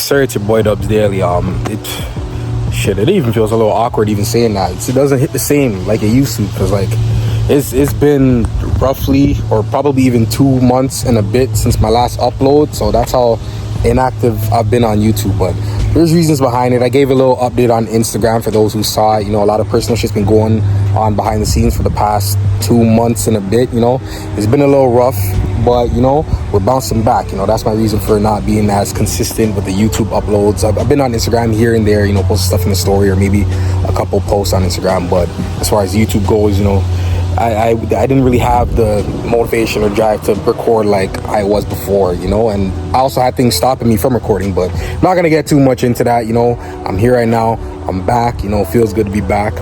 Yes sir, it's your boy Dubs Daily. It even feels a little awkward even saying that. It doesn't hit the same like it used to, because like it's been roughly, or probably even 2 months and a bit since my last upload, so that's how inactive I've been on YouTube. But there's reasons behind it. I gave a little update on Instagram for those who saw it. You know, a lot of personal shit's been going on behind the scenes for the past 2 months and a bit. You know, it's been a little rough, but you know, we're bouncing back. You know, that's my reason for not being as consistent with the YouTube uploads. I've been on Instagram here and there, you know, posting stuff in the story or maybe a couple posts on Instagram, but as far as YouTube goes, you know, I didn't really have the motivation or drive to record like I was before, you know, and I also had things stopping me from recording, but I'm not gonna get too much into that. You know, I'm here right now, I'm back, you know, it feels good to be back.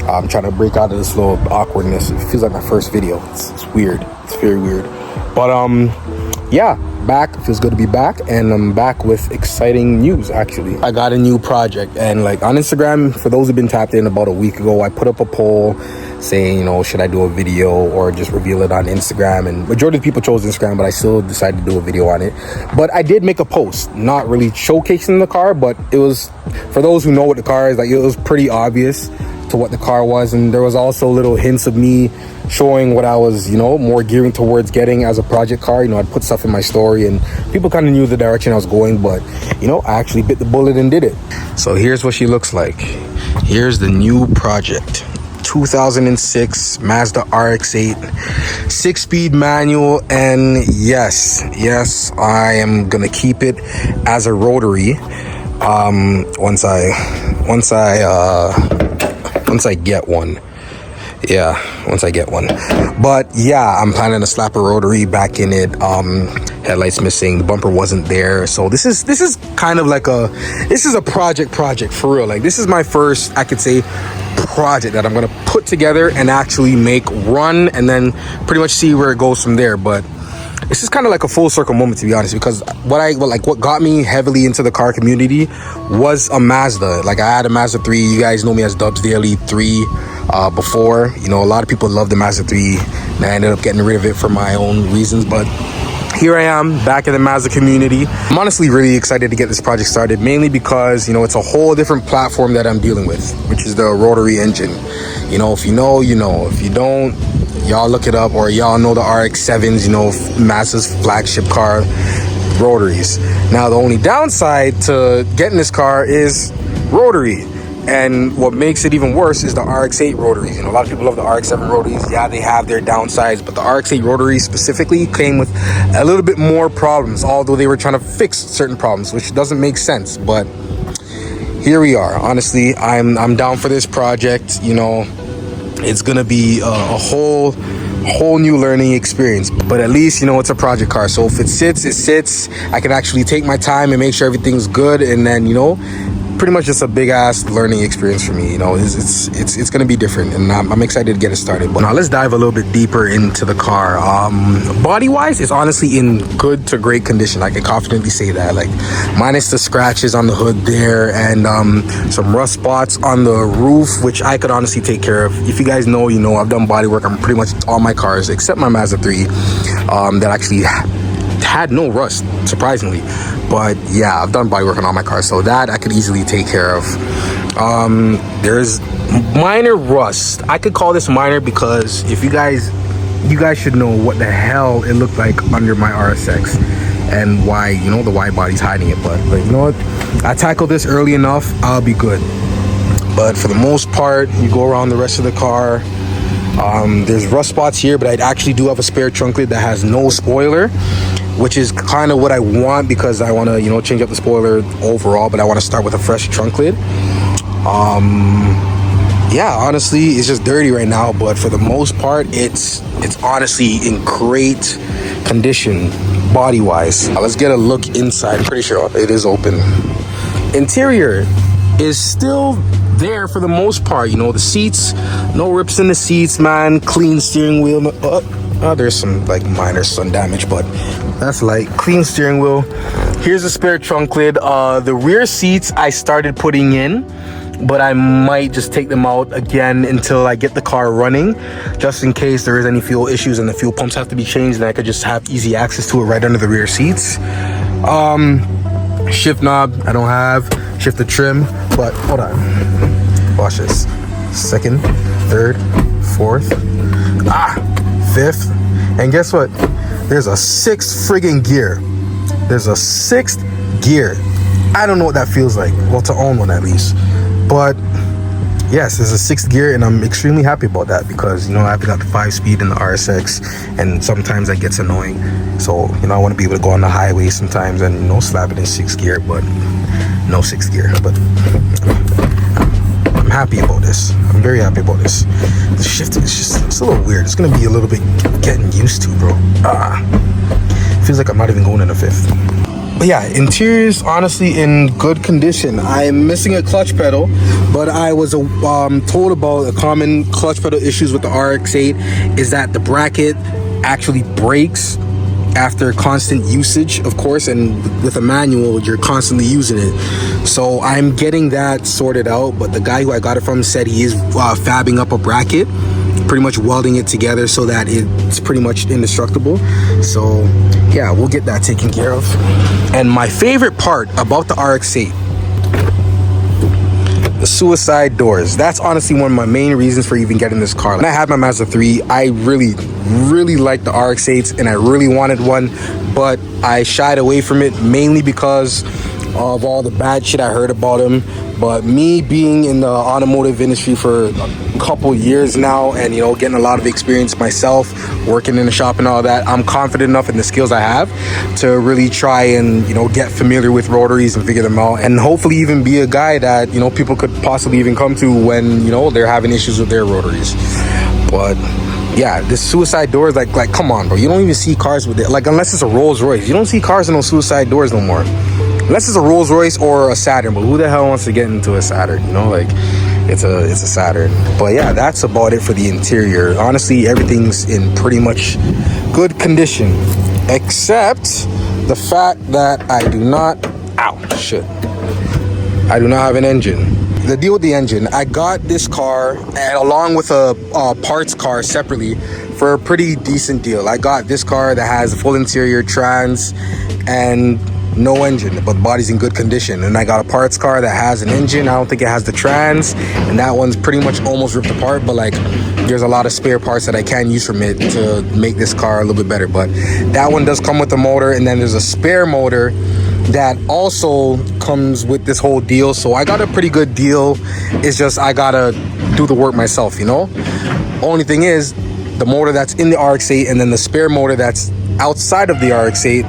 I'm trying to break out of this little awkwardness. It feels like my first video. It's weird, it's very weird, but yeah, back. Feels good to be back, and I'm back with exciting news. Actually, I got a new project, and like on Instagram, for those who've been tapped in, about a week ago I put up a poll saying, you know, should I do a video or just reveal it on Instagram, and majority of people chose Instagram, but I still decided to do a video on it. But I did make a post, not really showcasing the car, but it was, for those who know what the car is, like it was pretty obvious to what the car was, and there was also little hints of me showing what I was, you know, more gearing towards getting as a project car. You know, I'd put stuff in my story and people kind of knew the direction I was going, but you know, I actually bit the bullet and did it. So here's what she looks like. Here's the new project. 2006 Mazda RX-8 6-speed manual, and yes, I am gonna keep it as a rotary once I get one. Yeah, once I get one. But yeah, I'm planning to slap a rotary back in it. Headlights missing, the bumper wasn't there, so this is kind of like a project for real. Like, this is my first, I could say, project that I'm gonna put together and actually make run, and then pretty much see where it goes from there. But this is kind of like a full circle moment, to be honest, because what got me heavily into the car community was a Mazda. Like, I had a Mazda 3. You guys know me as Dubs Daily 3 before. You know, a lot of people love the Mazda 3, and I ended up getting rid of it for my own reasons. But here I am back in the Mazda community. I'm honestly really excited to get this project started, mainly because, you know, it's a whole different platform that I'm dealing with, which is the rotary engine. You know, if you know, you know. If you don't, y'all look it up, or y'all know the RX-7s, you know, Mazda's flagship car, rotaries. Now, the only downside to getting this car is rotary. And what makes it even worse is the RX-8 rotaries. You know, a lot of people love the RX-7 rotaries. Yeah, they have their downsides, but the RX-8 rotaries specifically came with a little bit more problems, although they were trying to fix certain problems, which doesn't make sense. But here we are. Honestly, I'm down for this project. You know, it's gonna be a whole new learning experience, but at least, you know, it's a project car, so if it sits. I can actually take my time and make sure everything's good, and then, you know, pretty much just a big ass learning experience for me. You know, it's gonna be different, and I'm excited to get it started. But now let's dive a little bit deeper into the car. Body wise, it's honestly in good to great condition. I can confidently say that, like, minus the scratches on the hood there, and some rust spots on the roof, which I could honestly take care of. If you guys know, you know, I've done body work on pretty much all my cars except my Mazda 3 that actually had no rust, surprisingly. But yeah, I've done body work on all my cars, so that I could easily take care of. There's minor rust. I could call this minor because if you guys should know what the hell it looked like under my RSX, and why, you know, the wide body's hiding it. But you know what, I tackled this early enough, I'll be good. But for the most part, you go around the rest of the car, there's rust spots here, but I actually do have a spare trunk lid that has no spoiler, which is kind of what I want, because I want to, you know, change up the spoiler overall, but I want to start with a fresh trunk lid. Yeah, honestly, it's just dirty right now, but for the most part, it's honestly in great condition body wise. Let's get a look inside. I'm pretty sure it is open. Interior is still there for the most part. You know, the seats, no rips in the seats, man. Clean steering wheel. There's some like minor sun damage, but that's like clean steering wheel. Here's a spare trunk lid. The rear seats I started putting in, but I might just take them out again until I get the car running, just in case there is any fuel issues and the fuel pumps have to be changed, and I could just have easy access to it right under the rear seats. Shift knob, I don't have. Shifter trim, but hold on. Watch this. Second, third, fourth, fifth. And guess what? There's a sixth friggin' gear. There's a sixth gear. I don't know what that feels like. Well, to own one at least. But yes, there's a sixth gear, and I'm extremely happy about that because, you know, I've got the 5-speed in the RSX, and sometimes that gets annoying. So, you know, I want to be able to go on the highway sometimes and, you know, slap it in 6th gear, but no 6th gear. But I'm happy about this. I'm very happy about this. The shift is just, it's a little weird. It's going to be a little bit getting used to, bro. Feels like I'm not even going in the 5th. But yeah, interior's honestly in good condition. I'm missing a clutch pedal, but I was told about a common clutch pedal issues with the RX-8 is that the bracket actually breaks after constant usage, of course, and with a manual, you're constantly using it. So I'm getting that sorted out, but the guy who I got it from said he is fabbing up a bracket, pretty much welding it together so that it's pretty much indestructible. So yeah, we'll get that taken care of. And my favorite part about the RX-8, the suicide doors. That's honestly one of my main reasons for even getting this car. When I had my Mazda 3, I really liked the RX-8s and I really wanted one, but I shied away from it mainly because of all the bad shit I heard about them. But me being in the automotive industry for a couple years now, and, you know, getting a lot of experience myself working in the shop and all that, I'm confident enough in the skills I have to really try and, you know, get familiar with rotaries and figure them out, and hopefully even be a guy that, you know, people could possibly even come to when, you know, they're having issues with their rotaries. But yeah, this suicide doors, like come on, bro, you don't even see cars with it, like, unless it's a Rolls Royce. You don't see cars in those suicide doors no more, unless it's a Rolls Royce or a Saturn. But who the hell wants to get into a Saturn, you know? Like, it's a Saturn. But yeah, that's about it for the interior. Honestly, everything's in pretty much good condition, except the fact that I do not have an engine. The deal with the engine, I got this car and along with a parts car separately for a pretty decent deal. I got this car that has a full interior, trans, and no engine, but the body's in good condition. And I got a parts car that has an engine. I don't think it has the trans, and that one's pretty much almost ripped apart, but like, there's a lot of spare parts that I can use from it to make this car a little bit better. But that one does come with the motor, and then there's a spare motor that also comes with this whole deal. So I got a pretty good deal. It's just I gotta do the work myself, you know? Only thing is, the motor that's in the RX-8 and then the spare motor that's outside of the RX-8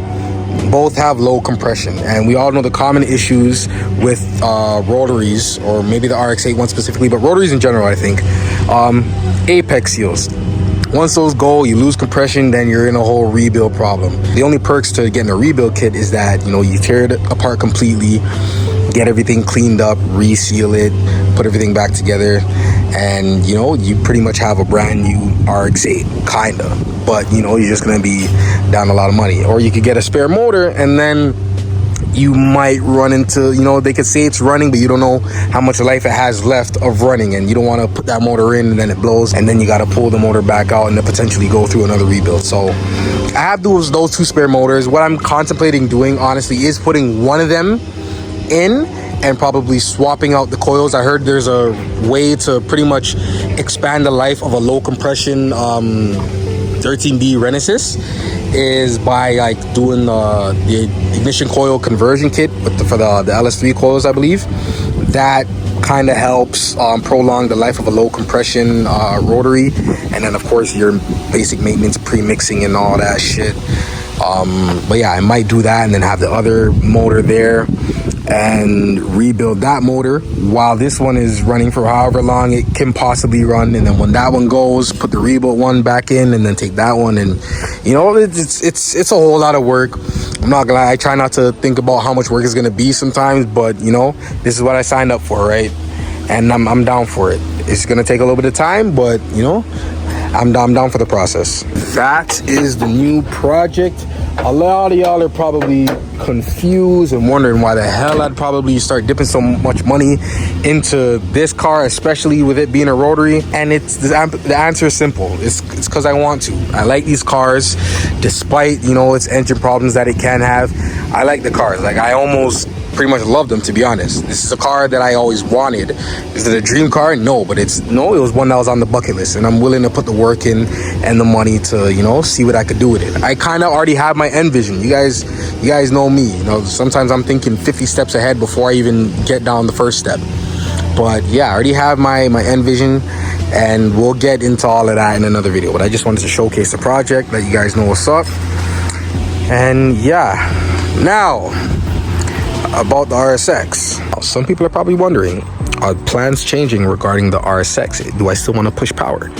both have low compression, and we all know the common issues with rotaries, or maybe the RX-8 one specifically, but rotaries in general, I think. Apex seals. Once those go, you lose compression, then you're in a whole rebuild problem. The only perks to getting a rebuild kit is that, you know, you tear it apart completely, get everything cleaned up, reseal it, put everything back together, and, you know, you pretty much have a brand new RX-8, kinda. But, you know, you're just gonna be down a lot of money. Or you could get a spare motor, and then you might run into, you know, they could say it's running, but you don't know how much life it has left of running, and you don't want to put that motor in and then it blows, and then you got to pull the motor back out and then potentially go through another rebuild. So I have those two spare motors. What I'm contemplating doing, honestly, is putting one of them in and probably swapping out the coils. I heard there's a way to pretty much expand the life of a low compression 13B Renesis is by like doing the ignition coil conversion kit for the LS3 coils, I believe. That kind of helps prolong the life of a low compression rotary, and then of course your basic maintenance, pre-mixing and all that shit. But yeah, I might do that and then have the other motor there and rebuild that motor while this one is running for however long it can possibly run, and then when that one goes, put the rebuilt one back in and then take that one. And you know, it's a whole lot of work. I'm not gonna lie, I try not to think about how much work it's gonna be sometimes, but you know, this is what I signed up for, right? And I'm down for it. It's gonna take a little bit of time, but you know, I'm down for the process. That is the new project. A lot of y'all are probably confused and wondering why the hell I'd probably start dipping so much money into this car, especially with it being a rotary. And the answer is simple. It's because I want to. I like these cars, despite, you know, its engine problems that it can have. I like the cars. Like, I almost pretty much love them, to be honest. This is a car that I always wanted. Is it a dream car? No, but it was one that was on the bucket list, and I'm willing to put the work in and the money to, you know, see what I could do with it. I kind of already have my end vision. You guys know me. You know, sometimes I'm thinking 50 steps ahead before I even get down the first step. But yeah, I already have my end vision, and we'll get into all of that in another video. But I just wanted to showcase the project, let you guys know what's up. And yeah, now about the RSX. Some people are probably wondering, are plans changing regarding the RSX? Do I still want to push power?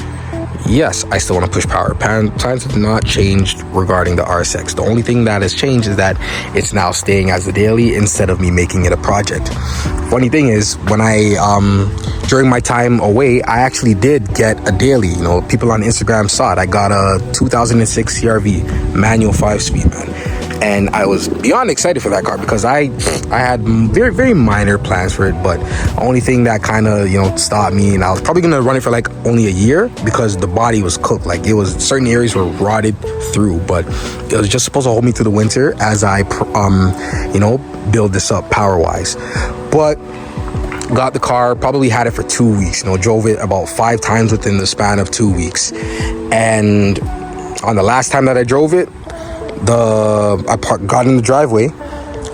Yes, I still want to push power. Plans have not changed regarding the RSX. The only thing that has changed is that it's now staying as a daily instead of me making it a project. Funny thing is, when during my time away, I actually did get a daily. You know, people on Instagram saw it. I got a 2006 CRV manual 5-speed, man. And I was beyond excited for that car because I had very, very minor plans for it. But the only thing that kind of, you know, stopped me, and I was probably going to run it for like only a year because the body was cooked. Like, it was, certain areas were rotted through, but it was just supposed to hold me through the winter as I, you know, build this up power-wise. But got the car, probably had it for 2 weeks, you know, drove it about 5 times within the span of 2 weeks. And on the last time that I drove it, I got in the driveway,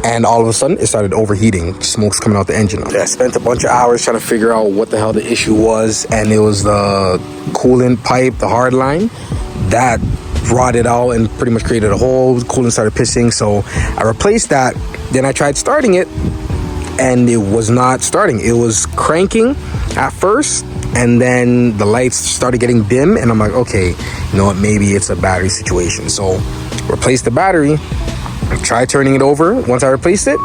and all of a sudden it started overheating. Smoke's coming out the engine. I spent a bunch of hours trying to figure out what the hell the issue was, and it was the coolant pipe, the hard line, that rotted out and pretty much created a hole. The coolant started pissing, so I replaced that. Then I tried starting it, and it was not starting. It was cranking at first, and then the lights started getting dim, and I'm like, okay, you know what, maybe it's a battery situation. So replaced the battery, tried turning it over. Once I replaced it,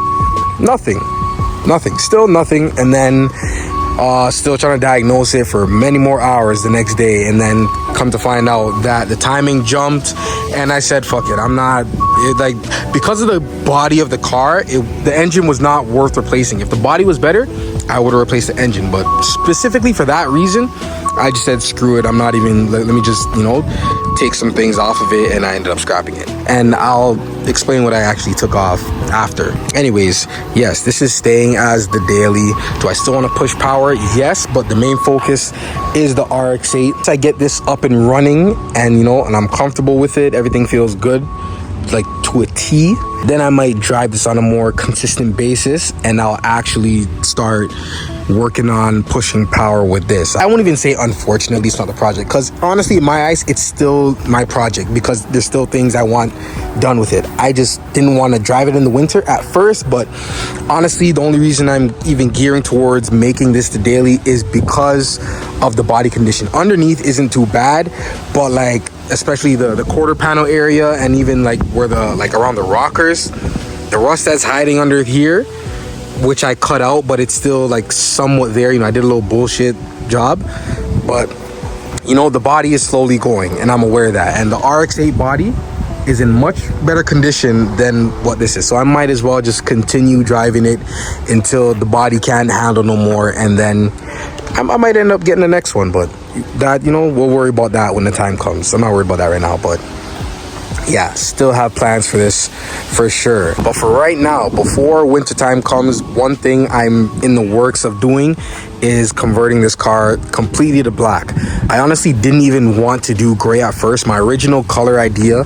nothing, still nothing. And then still trying to diagnose it for many more hours the next day, and then come to find out that the timing jumped, and I said, fuck it, I'm not, like, because of the body of the car, the engine was not worth replacing. If the body was better, I would have replaced the engine, but specifically for that reason, I just said, screw it, I'm not even, let me just, you know, take some things off of it, and I ended up scrapping it. And I'll explain what I actually took off after. Anyways, yes, this is staying as the daily. Do I still want to push power? Yes, but the main focus is the RX-8. Once I get this up and running, and, you know, and I'm comfortable with it, everything feels good, like to a T, then I might drive this on a more consistent basis, and I'll actually start working on pushing power with this. I won't even say unfortunately it's not the project, because honestly in my eyes it's still my project, because there's still things I want done with it. I just didn't want to drive it in the winter at first, but honestly the only reason I'm even gearing towards making this the daily is because of the body condition. Underneath isn't too bad, but like especially the quarter panel area, and even like where the, like around the rockers, the rust that's hiding under here, which I cut out, but it's still like somewhat there. You know, I did a little bullshit job, but you know, the body is slowly going, and I'm aware of that. And the RX-8 body is in much better condition than what this is, so I might as well just continue driving it until the body can't handle no more, and then I might end up getting the next one. But that, you know, we'll worry about that when the time comes. I'm not worried about that right now, but yeah, still have plans for this for sure. But for right now, before winter time comes, one thing I'm in the works of doing is converting this car completely to black. I honestly didn't even want to do gray at first. My original color idea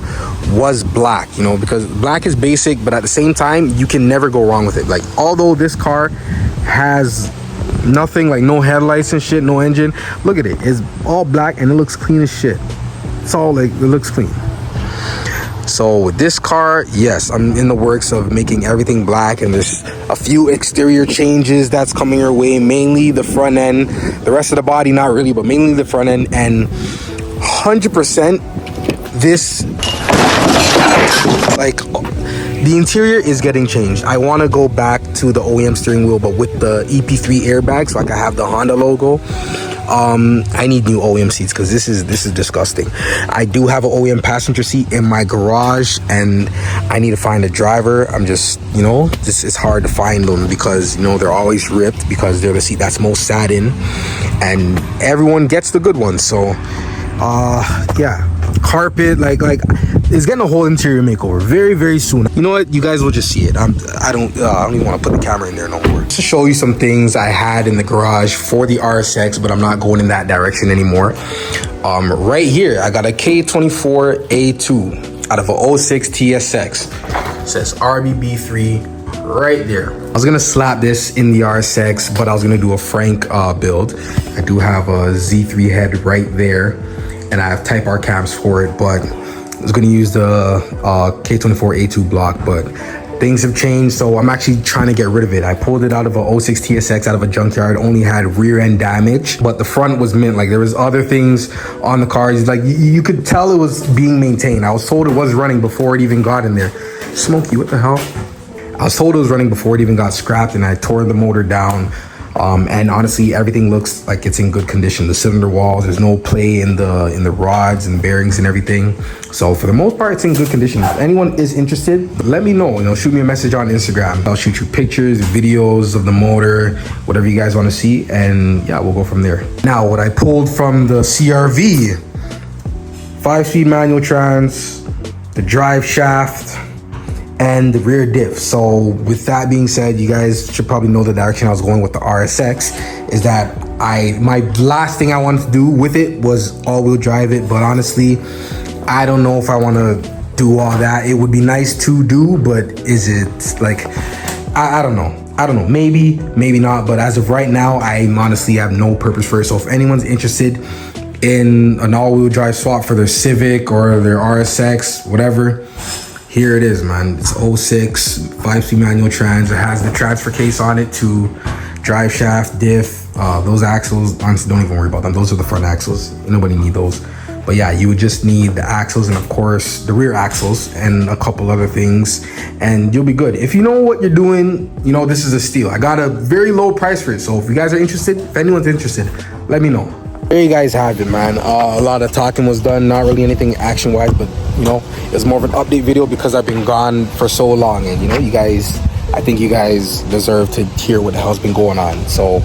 was black, you know, because black is basic, but at the same time you can never go wrong with it. Like, although this car has nothing, like no headlights and shit, no engine, look at it, it's all black and it looks clean as shit. It's all like, it looks clean. So with this car, yes, I'm in the works of making everything black, and there's a few exterior changes that's coming your way, mainly the front end. The rest of the body, not really, but mainly the front end. And 100% this, like, the interior is getting changed. I want to go back to the OEM steering wheel, but with the EP3 airbag, so I can have the Honda logo. I need new OEM seats because this is disgusting. I do have an OEM passenger seat in my garage, and I need to find a driver. I'm just, this is hard to find them because they're always ripped because they're the seat that's most sat in, and everyone gets the good ones. So yeah, carpet, like it's getting a whole interior makeover very, very soon. You know what, you guys will just see it. I don't even want to put the camera in there no more. To show you some things I had in the garage for the RSX, but I'm not going in that direction anymore. Right here I got a K24A2 out of a 06 TSX. It says RBB3 right there. I was gonna slap this in the RSX, but I was gonna do a Frank build. I do have a Z3 head right there, and I have Type R cams for it, but I was gonna use the K24A2 block, but things have changed, so I'm actually trying to get rid of it. I pulled it out of a 06 TSX out of a junkyard, only had rear end damage, but the front was mint. Like, there was other things on the car. Like, you could tell it was being maintained. I was told it was running before it even got in there. Smokey, what the hell? I was told it was running before it even got scrapped, and I tore the motor down. And honestly, everything looks like it's in good condition. The cylinder walls, there's no play in the rods and bearings and everything. So for the most part, it's in good condition. If anyone is interested, let me know. Shoot me a message on Instagram. I'll shoot you pictures, videos of the motor, whatever you guys want to see, and yeah, we'll go from there. Now, what I pulled from the CRV: 5-speed manual trans, the drive shaft, and the rear diff. So with that being said, you guys should probably know the direction I was going with the RSX. Is that my last thing I wanted to do with it was all-wheel drive it, but honestly, I don't know if I want to do all that. It would be nice to do, but is it like, I don't know. Maybe not, but as of right now, I honestly have no purpose for it. So if anyone's interested in an all-wheel drive swap for their Civic or their RSX, whatever, here it is, man. It's 06 5-speed manual trans. It has the transfer case on it to drive shaft, diff. Those axles, honestly, don't even worry about them. Those are the front axles. Nobody need those. But yeah, you would just need the axles and of course the rear axles and a couple other things, and you'll be good. If you know what you're doing, this is a steal. I got a very low price for it. So if you guys are interested, if anyone's interested, let me know. There you guys have it, man. A lot of talking was done, not really anything action wise, but it's more of an update video because I've been gone for so long, and I think you guys deserve to hear what the hell's been going on. So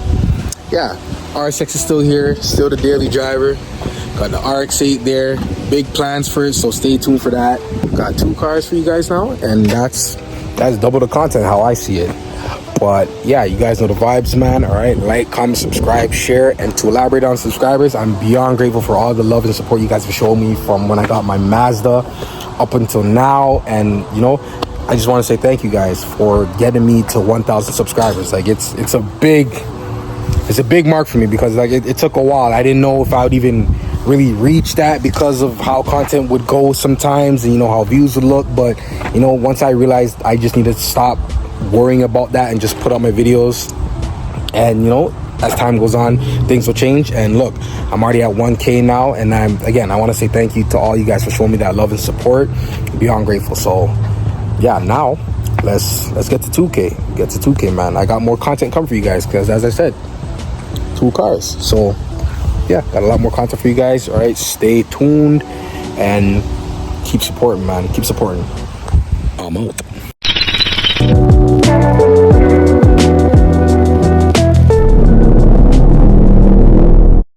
yeah, RSX is still here, still the daily driver. Got the RX-8 there, big plans for it, so stay tuned for that. Got 2 cars for you guys now, and that's double the content how I see it. But yeah, you guys know the vibes, man. All right, like, comment, subscribe, share. And to elaborate on subscribers, I'm beyond grateful for all the love and support you guys have shown me from when I got my Mazda up until now. And I just want to say thank you guys for getting me to 1,000 subscribers. Like, it's a big mark for me because it took a while. I didn't know if I would even really reach that because of how content would go sometimes, and how views would look. But once I realized I just need to stop worrying about that and just put out my videos, and as time goes on, things will change. And look, I'm already at 1K now, and I want to say thank you to all you guys for showing me that love and support. Beyond grateful. So yeah, now let's get to 2K. Get to 2K, man. I got more content coming for you guys because, as I said, 2 cars. So yeah, got a lot more content for you guys. All right, stay tuned and keep supporting, man. Keep supporting. I'm out.